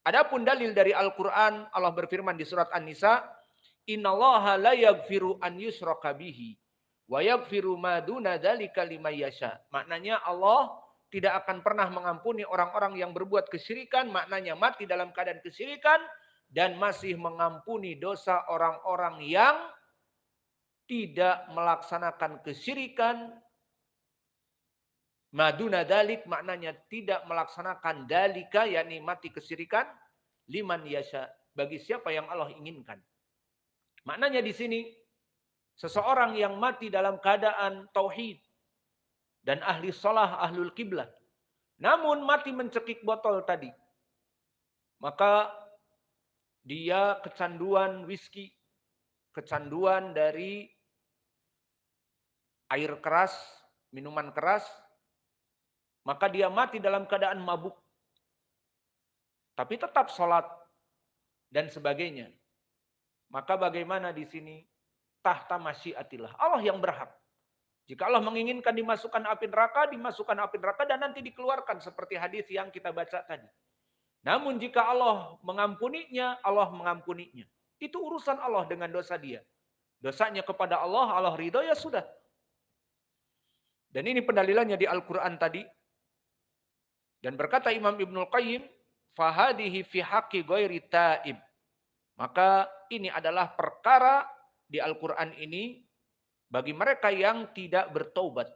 Adapun dalil dari Al-Quran, Allah berfirman di surat An-Nisa, Innallaha la yaghfiru an yushraka bihi wa yaghfiru ma duna dzalika liman yasha. Maknanya Allah tidak akan pernah mengampuni orang-orang yang berbuat kesyirikan, maknanya mati dalam keadaan kesyirikan, dan masih mengampuni dosa orang-orang yang tidak melaksanakan kesyirikan. Maduna dalik maknanya tidak melaksanakan dalika, yakni mati kesyirikan, liman yasha, bagi siapa yang Allah inginkan. Maknanya di sini seseorang yang mati dalam keadaan tauhid dan ahli shalah, ahlul kiblah, namun mati mencekik botol tadi, maka dia kecanduan whisky, kecanduan dari air keras, minuman keras, maka dia mati dalam keadaan mabuk. Tapi tetap sholat dan sebagainya. Maka bagaimana di sini? Tahta masyiatillah. Allah yang berhak. Jika Allah menginginkan dimasukkan api neraka, dimasukkan api neraka dan nanti dikeluarkan seperti hadis yang kita baca tadi. Namun jika Allah mengampuninya, Allah mengampuninya. Itu urusan Allah dengan dosa dia. Dosanya kepada Allah, Allah ridho, ya sudah. Dan ini pendalilannya di Al-Quran tadi. Dan berkata Imam Ibnul Qayyim, fahadihi fi haqqi ghairi taib. Maka ini adalah perkara di Al-Quran ini bagi mereka yang tidak bertaubat.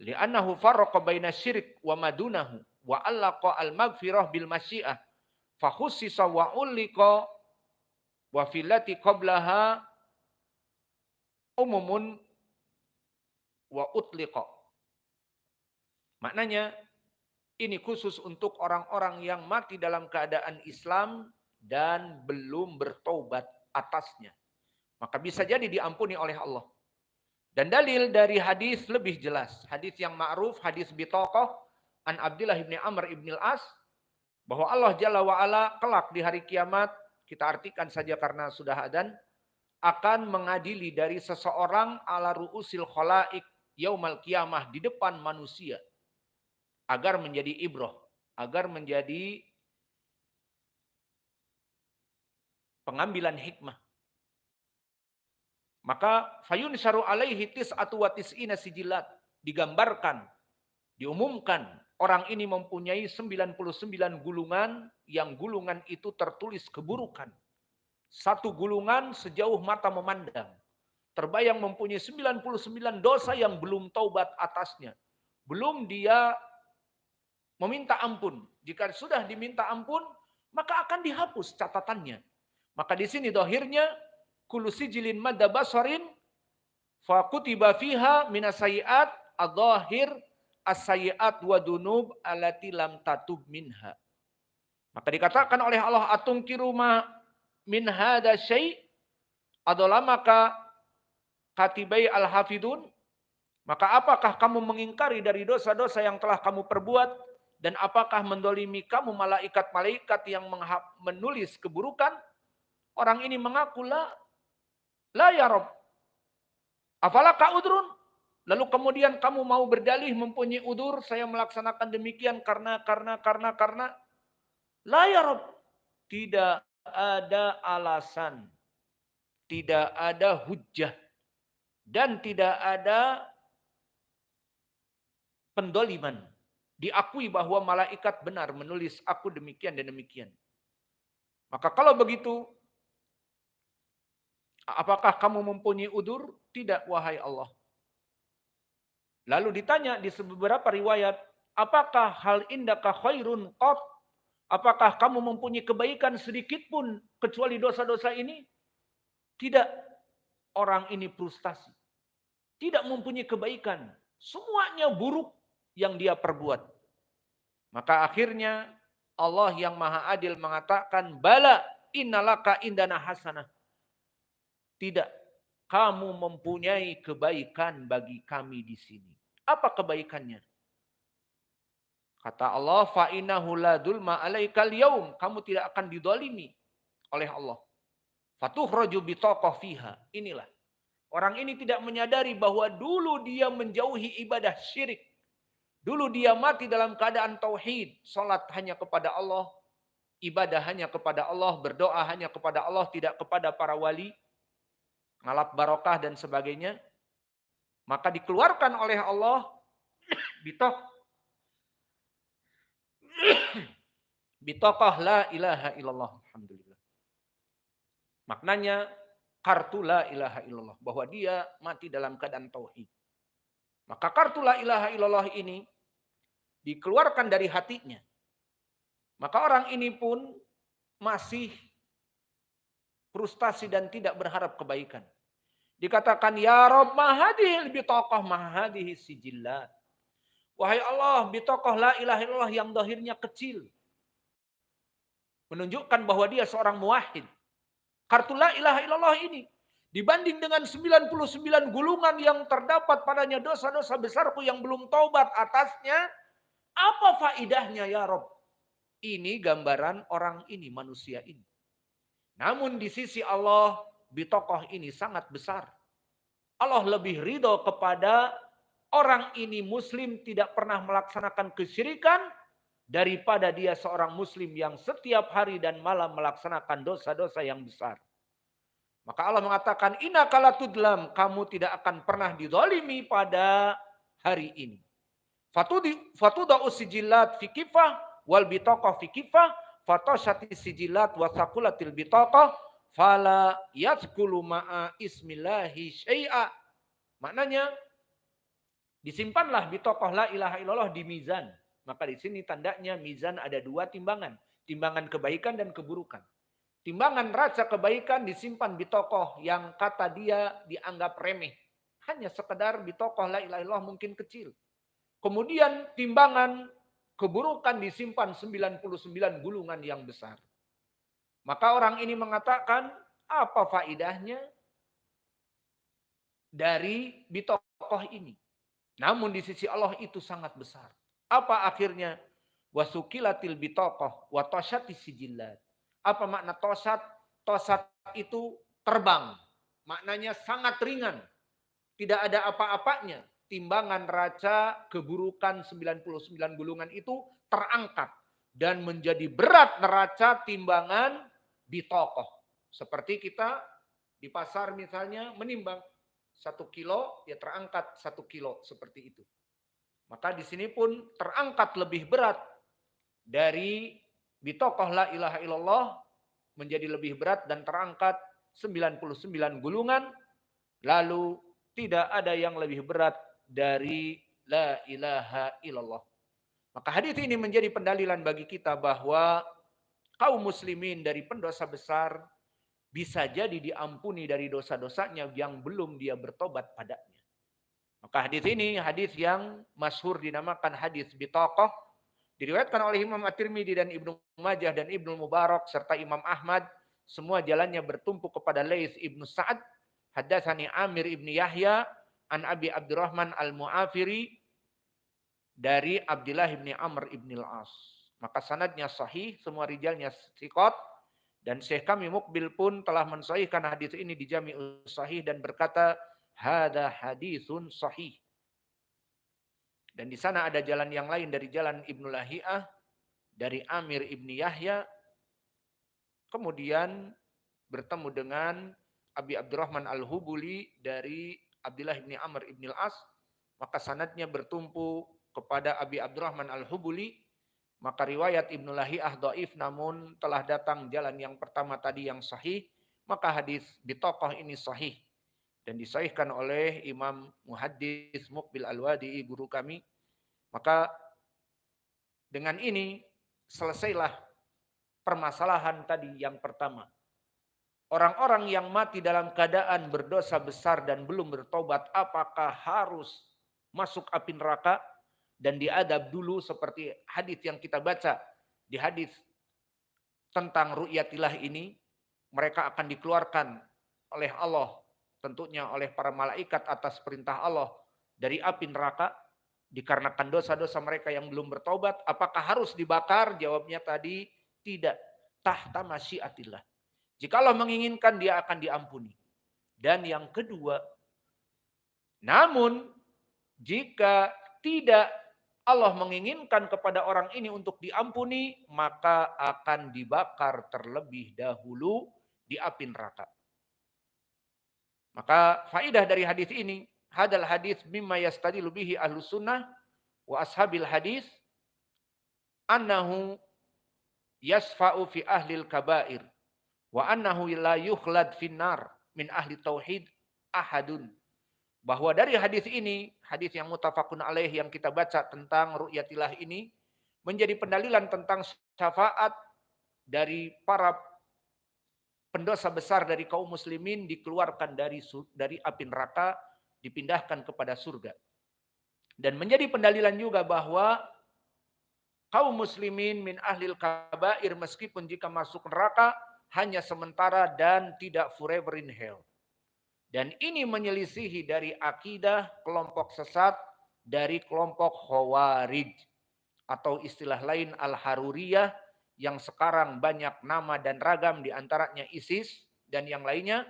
Li'annahu farraqa baina syirik wa madunahu wa allaqa al-maghfirah bil masyiah. Fakhussisa wa ulliqa wa fillati qablaha umumun wa utliqa. Maknanya ini khusus untuk orang-orang yang mati dalam keadaan Islam dan belum bertaubat atasnya. Maka bisa jadi diampuni oleh Allah. Dan dalil dari hadis lebih jelas. Hadis yang ma'ruf, hadis bitaqah, an Abdullah ibn Amr ibn al-As, bahwa Allah Jalla wa'ala kelak di hari kiamat, kita artikan saja karena sudah adzan, akan mengadili dari seseorang ala ru'usil khalaik yaumal kiamah, di depan manusia. Agar menjadi ibrah, agar menjadi pengambilan hikmah. Maka fayun syaru alaihi tis'atu wa tis'ina sijilat, digambarkan, diumumkan orang ini mempunyai 99 gulungan, yang gulungan itu tertulis keburukan. Satu gulungan sejauh mata memandang. Terbayang mempunyai 99 dosa yang belum taubat atasnya. Belum dia meminta ampun. Jika sudah diminta ampun, maka akan dihapus catatannya. Maka di sini dohirnya, kullu sijilin madda basarin fa kutiba fiha minasayiat ad-dhahir as-sayiat wa dunub allati lam tatub minha. Maka dikatakan oleh Allah, atungkiru ma min hadza syai' adalah maka katibai al-hafidun. Maka apakah kamu mengingkari dari dosa-dosa yang telah kamu perbuat? Dan apakah mendolimi kamu malaikat-malaikat yang menulis keburukan? Orang ini mengaku la ya Rabb. Afalaka udrun? Lalu kemudian kamu mau berdalih mempunyai udur, saya melaksanakan demikian karena. La ya Rabb. Tidak ada alasan. Tidak ada hujjah. Dan tidak ada pendoliman. Diakui bahwa malaikat benar menulis aku demikian dan demikian. Maka kalau begitu, apakah kamu mempunyai udur? Tidak, wahai Allah. Lalu ditanya di beberapa riwayat, apakah hal indaka khairun qat? Apakah kamu mempunyai kebaikan sedikit pun kecuali dosa-dosa ini? Tidak. Orang ini frustasi. Tidak mempunyai kebaikan. Semuanya buruk yang dia perbuat. Maka akhirnya Allah yang maha adil mengatakan, bala innalaka indana hasanah. Tidak, kamu mempunyai kebaikan bagi kami di sini. Apa kebaikannya? Kata Allah, fa innahu la dzulma alaikal yaum. Kamu tidak akan didolimi oleh Allah. Fatukhraju bitaqah fiha. Inilah. Orang ini tidak menyadari bahwa dulu dia menjauhi ibadah syirik. Dulu dia mati dalam keadaan tauhid, salat hanya kepada Allah, ibadah hanya kepada Allah, berdoa hanya kepada Allah, tidak kepada para wali, ngalap barokah dan sebagainya, maka dikeluarkan oleh Allah bitok bitokoh la ilaha illallah. Alhamdulillah. Maknanya kartu la ilaha illallah, bahwa dia mati dalam keadaan tauhid. Maka kartu la ilaha illallah ini dikeluarkan dari hatinya. Maka orang ini pun masih frustasi dan tidak berharap kebaikan. Dikatakan, ya Rob mahadihil bitokoh mahadihi sijillat. Wahai Allah, bitokoh la ilaha illallah yang dohirnya kecil. Menunjukkan bahwa dia seorang muwahhid. Kartu la ilaha illallah ini dibanding dengan 99 gulungan yang terdapat padanya dosa-dosa besarku yang belum taubat atasnya, apa faidahnya ya Rob? Ini gambaran orang ini, manusia ini. Namun di sisi Allah, bitokoh ini sangat besar. Allah lebih ridho kepada orang ini muslim tidak pernah melaksanakan kesyirikan daripada dia seorang muslim yang setiap hari dan malam melaksanakan dosa-dosa yang besar. Maka Allah mengatakan, innaka latudlam, kamu tidak akan pernah dizalimi pada hari ini. Fatudau sijillat fi kifah wal bitaqah fi kifah fatasyati sijillat wa saqulatil bitaqah fala yazkulu ma'a ismillahi syai'a. Maknanya disimpanlah bitaqah la ilaha illallah di mizan. Maka di sini tandanya mizan ada dua timbangan, timbangan kebaikan dan keburukan. Timbangan raca kebaikan disimpan bitaqah yang kata dia dianggap remeh. Hanya sekedar bitaqah la ilaha illallah mungkin kecil. Kemudian timbangan keburukan disimpan 99 gulungan yang besar. Maka orang ini mengatakan, apa faidahnya dari bitokoh ini? Namun di sisi Allah itu sangat besar. Apa akhirnya? Wasukilatil bitokoh wa tosyati sijillat. Apa makna tosat? Tosat itu terbang. Maknanya sangat ringan. Tidak ada apa-apanya. Timbangan raca keburukan 99 gulungan itu terangkat. Dan menjadi berat neraca timbangan bitokoh. Seperti kita di pasar misalnya menimbang 1 kilo, ya terangkat 1 kilo seperti itu. Maka di sini pun terangkat lebih berat dari bitokoh la ilaha illallah menjadi lebih berat dan terangkat 99 gulungan. Lalu tidak ada yang lebih berat dari la ilaha illallah. Maka hadis ini menjadi pendalilan bagi kita bahwa kaum muslimin dari pendosa besar bisa jadi diampuni dari dosa-dosanya yang belum dia bertobat padanya. Maka hadis ini hadis yang masyhur dinamakan hadis bitaqah, diriwayatkan oleh Imam At-Tirmidzi dan Ibnu Majah dan Ibnu Mubarak serta Imam Ahmad. Semua jalannya bertumpu kepada Laits ibnu Sa'ad. Haddatsani Amir ibni Yahya an Abi Abdurrahman al-Mu'afiri dari Abdullah ibni Amr ibni al-As. Maka sanadnya sahih, semua rijalnya thiqat. Dan Syekh kami Mukbil pun telah mensahihkan hadis ini di Jami'us Sahih dan berkata, hada hadisun sahih. Dan di sana ada jalan yang lain dari jalan Ibnu Lahiyah, dari Amir ibni Yahya, kemudian bertemu dengan Abi Abdurrahman al-Hubuli dari Abdullah ibni Amr ibni al-As, maka sanadnya bertumpu kepada Abi Abdurrahman al-Hubuli. Maka riwayat Ibnu Lahiyah dhaif, namun telah datang jalan yang pertama tadi yang sahih. Maka hadis bitaqah ini sahih dan disahihkan oleh Imam Muhaddis Muqbil Al-Wadi'i, guru kami. Maka dengan ini selesailah permasalahan tadi yang pertama. Orang-orang yang mati dalam keadaan berdosa besar dan belum bertobat, apakah harus masuk api neraka dan diadab dulu seperti hadis yang kita baca di hadis tentang ru'yatillah ini? Mereka akan dikeluarkan oleh Allah, tentunya oleh para malaikat atas perintah Allah dari api neraka dikarenakan dosa-dosa mereka yang belum bertobat. Apakah harus dibakar? Jawabnya tadi tidak. Tahta masyiatillah. Jika Allah menginginkan, dia akan diampuni. Dan yang kedua, namun jika tidak Allah menginginkan kepada orang ini untuk diampuni, maka akan dibakar terlebih dahulu di api neraka. Maka faidah dari hadis ini, hadal hadis mimma yastadilu bihi ahlus sunnah wa ashabil hadis annahu yasfa'u fi ahlil kabair wa annahu la yukhlad finnar min ahli tauhid ahadun. Bahwa dari hadis ini, hadis yang muttafaqun alaih yang kita baca tentang ru'yatillah ini, menjadi pendalilan tentang syafaat dari para pendosa besar dari kaum muslimin dikeluarkan dari api neraka, dipindahkan kepada surga. Dan menjadi pendalilan juga bahwa kaum muslimin min ahlil kabair meskipun jika masuk neraka hanya sementara dan tidak forever in hell. Dan ini menyelisihi dari akidah kelompok sesat dari kelompok Khawarij atau istilah lain Al-Haruriyah yang sekarang banyak nama dan ragam di antaranya ISIS dan yang lainnya,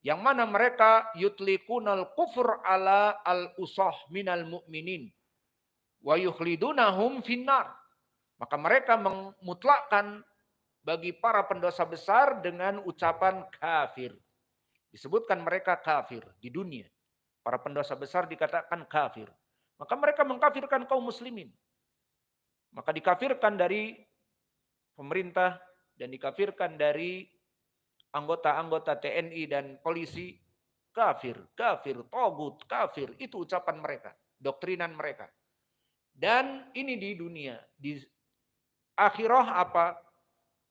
yang mana mereka yutliqunal kufur ala al-usah minal mu'minin wa yukhlidunahum finnar. Maka mereka memutlakkan bagi para pendosa besar dengan ucapan kafir. Disebutkan mereka kafir di dunia. Para pendosa besar dikatakan kafir. Maka mereka mengkafirkan kaum muslimin. Maka dikafirkan dari pemerintah dan dikafirkan dari anggota-anggota TNI dan polisi. Kafir, kafir, togut, kafir. Itu ucapan mereka, doktrinan mereka. Dan ini di dunia. Di akhirah apa?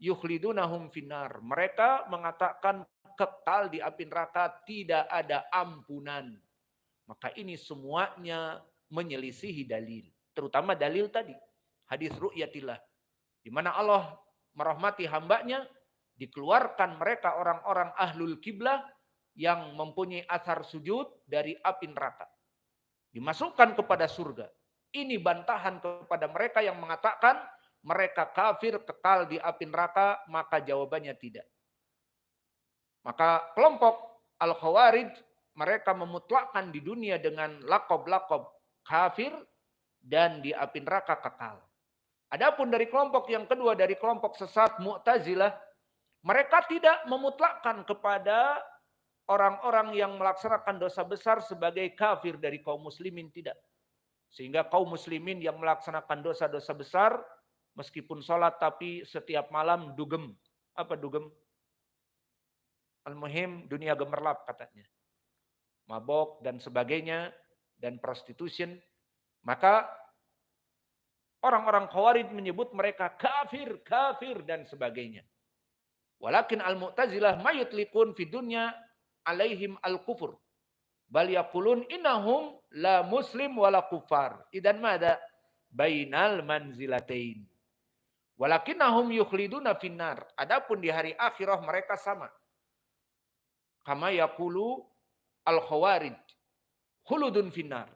Yukhlidunahum finnar. Mereka mengatakan kekal di api neraka, tidak ada ampunan. Maka ini semuanya menyelisihi dalil. Terutama dalil tadi. Hadis ru'yatillah. Di mana Allah merahmati hambanya, dikeluarkan mereka orang-orang ahlul kiblah yang mempunyai asar sujud dari api neraka. Dimasukkan kepada surga. Ini bantahan kepada mereka yang mengatakan mereka kafir kekal di api neraka, maka jawabannya tidak. Maka kelompok Al-Khawarij mereka memutlakkan di dunia dengan lakob-lakob kafir dan di api neraka kekal. Adapun dari kelompok yang kedua, dari kelompok sesat Mu'tazilah, mereka tidak memutlakkan kepada orang-orang yang melaksanakan dosa besar sebagai kafir dari kaum muslimin, tidak. Sehingga kaum muslimin yang melaksanakan dosa-dosa besar, meskipun sholat tapi setiap malam dugem. Apa dugem? Al-muhim dunia gemerlap katanya. Mabok dan sebagainya dan prostitution. Maka orang-orang Khawarij menyebut mereka kafir, kafir dan sebagainya. Walakin al-Mu'tazilah mayutlikun fi dunya alaihim al-kufur. Bal yaqulun innahum la muslim wala kufar. Idan mada bainal manzilatain. Walakinnahum yukhliduna finnar. Adapun di hari akhirah mereka sama. Kama yaqulu al-khawarij khuludun finnar.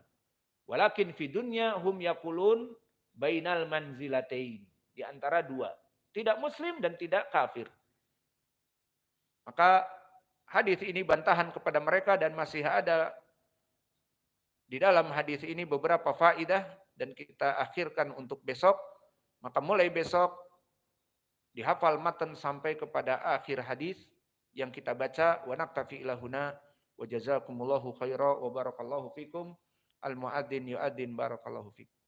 Walakin fi dunya hum yaqulun bainal manzilatain. Di antara dua. Tidak muslim dan tidak kafir. Maka hadis ini bantahan kepada mereka dan masih ada di dalam hadis ini beberapa faidah dan kita akhirkan untuk besok. Maka mulai besok dihafal matan sampai kepada akhir hadis yang kita baca. Wa naktafi ilahuna wa jazakumullahu khaira wa barakallahu fikum. Al muadzin yuadzin barakallahu fikum.